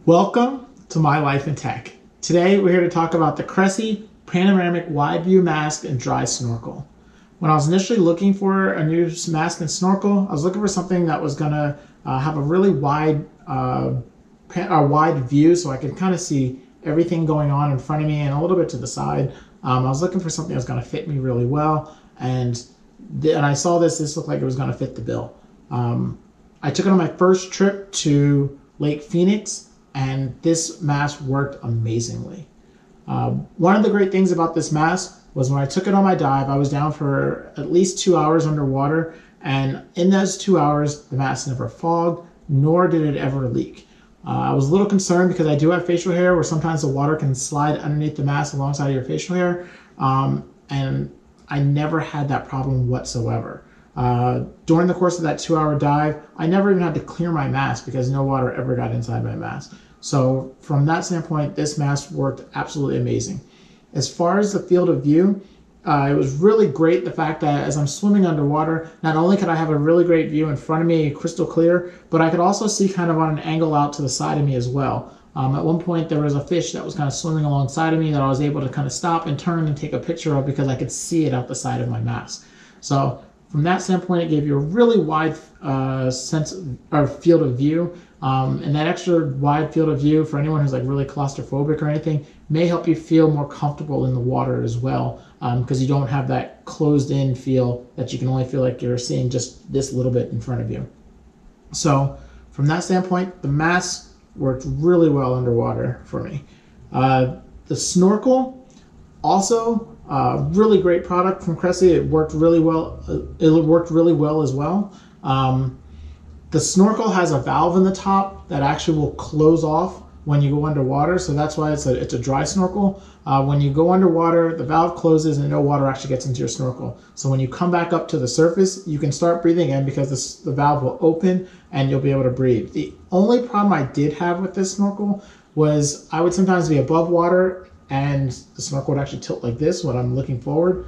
Welcome to My Life in Tech. Today we're here to talk about the Cressi Panoramic Wide View Mask and Dry Snorkel. When I was initially looking for a new mask and snorkel, I was looking for something that was going to have a really wide view so I could kind of see everything going on in front of me and a little bit to the side. I was looking for something that was going to fit me really well, and I saw this looked like it was going to fit the bill. I took it on my first trip to Lake Phoenix, and this mask worked amazingly. One of the great things about this mask was when I took it on my dive, I was down for at least 2 hours underwater, and in those 2 hours, the mask never fogged, nor did it ever leak. I was a little concerned because I do have facial hair where sometimes the water can slide underneath the mask alongside of your facial hair, and I never had that problem whatsoever. During the course of that 2 hour dive, I never even had to clear my mask because no water ever got inside my mask. So from that standpoint, this mask worked absolutely amazing. As far as the field of view, it was really great the fact that as I'm swimming underwater, not only could I have a really great view in front of me, crystal clear, but I could also see kind of on an angle out to the side of me as well. At one point, there was a fish that was kind of swimming alongside of me that I was able to kind of stop and turn and take a picture of because I could see it out the side of my mask. So from that standpoint, it gave you a really wide sense or field of view, and that extra wide field of view for anyone who's like really claustrophobic or anything may help you feel more comfortable in the water as well, because you don't have that closed-in feel that you can only feel like you're seeing just this little bit in front of you. So from that standpoint, the mask worked really well underwater for me. The snorkel also. Really great product from Cressi. It worked really well. As well. The snorkel has a valve in the top that actually will close off when you go underwater, so that's why it's a dry snorkel. When you go underwater, the valve closes and no water actually gets into your snorkel. So when you come back up to the surface, you can start breathing in because the valve will open and you'll be able to breathe. The only problem I did have with this snorkel was I would sometimes be above water and the snorkel would actually tilt like this when I'm looking forward.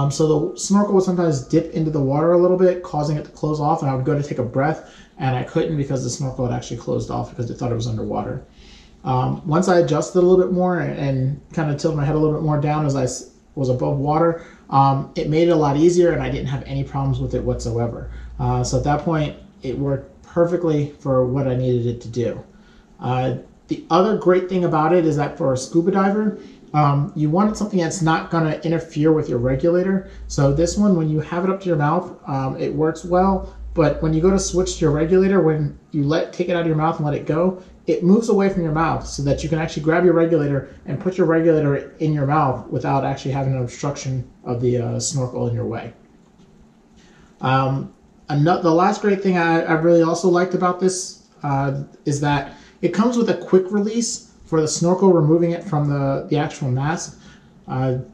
So the snorkel would sometimes dip into the water a little bit, causing it to close off, and I would go to take a breath, and I couldn't because the snorkel had actually closed off because it thought it was underwater. Once I adjusted a little bit more and kind of tilted my head a little bit more down as I was above water, it made it a lot easier, and I didn't have any problems with it whatsoever. So at that point, it worked perfectly for what I needed it to do. The other great thing about it is that for a scuba diver, you wanted something that's not going to interfere with your regulator. So this one, when you have it up to your mouth, it works well. But when you go to switch to your regulator, when you take it out of your mouth and let it go, it moves away from your mouth so that you can actually grab your regulator and put your regulator in your mouth without actually having an obstruction of the snorkel in your way. The last great thing I really also liked about this is that it comes with a quick release for the snorkel, removing it from the actual mask.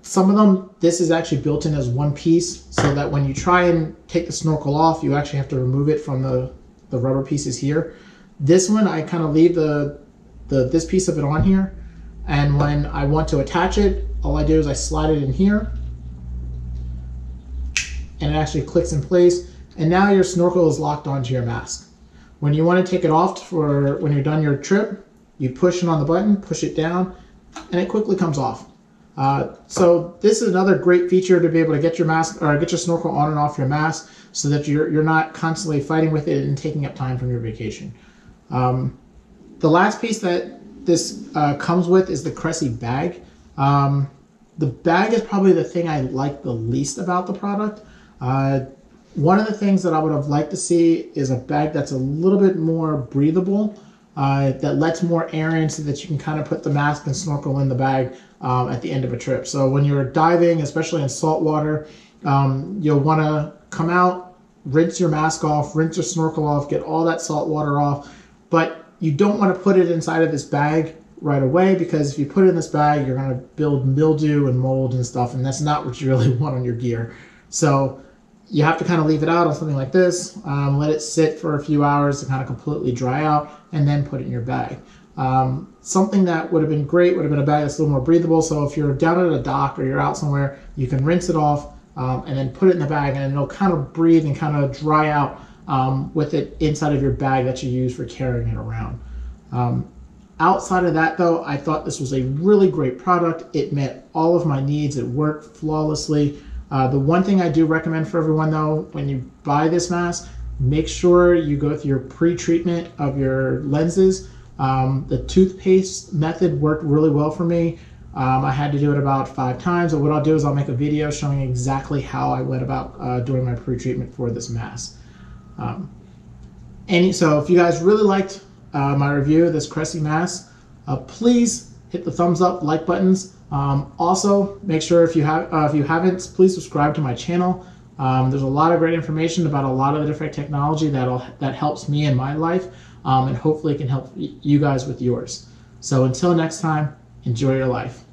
Some of them, this is actually built in as one piece, so that when you try and take the snorkel off, you actually have to remove it from the rubber pieces here. This one, I kind of leave this piece of it on here, and when I want to attach it, all I do is I slide it in here, and it actually clicks in place, and now your snorkel is locked onto your mask. When you want to take it off for when you're done your trip, you push it on the button, push it down, and it quickly comes off. So this is another great feature to be able to get your mask or get your snorkel on and off your mask so that you're not constantly fighting with it and taking up time from your vacation. The last piece that this comes with is the Cressi bag. The bag is probably the thing I like the least about the product. One of the things that I would have liked to see is a bag that's a little bit more breathable, that lets more air in so that you can kind of put the mask and snorkel in the bag at the end of a trip. So when you're diving, especially in salt water, you'll want to come out, rinse your mask off, rinse your snorkel off, get all that salt water off, but you don't want to put it inside of this bag right away, because if you put it in this bag, you're going to build mildew and mold and stuff, and that's not what you really want on your gear. So you have to kind of leave it out on something like this, let it sit for a few hours to kind of completely dry out, and then put it in your bag. Something that would have been great would have been a bag that's a little more breathable, so if you're down at a dock or you're out somewhere, you can rinse it off and then put it in the bag, and it'll kind of breathe and kind of dry out with it inside of your bag that you use for carrying it around. Outside of that though, I thought this was a really great product. It met all of my needs. It worked flawlessly. The one thing I do recommend for everyone though, when you buy this mask, make sure you go through your pre-treatment of your lenses. The toothpaste method worked really well for me. I had to do it about 5 times, but what I'll do is I'll make a video showing exactly how I went about doing my pre-treatment for this mask. So if you guys really liked my review of this Cressi mask, please hit the thumbs up, like buttons. Also, make sure if you haven't, please subscribe to my channel. There's a lot of great information about a lot of the different technology that helps me in my life, and hopefully can help you guys with yours. So until next time, enjoy your life.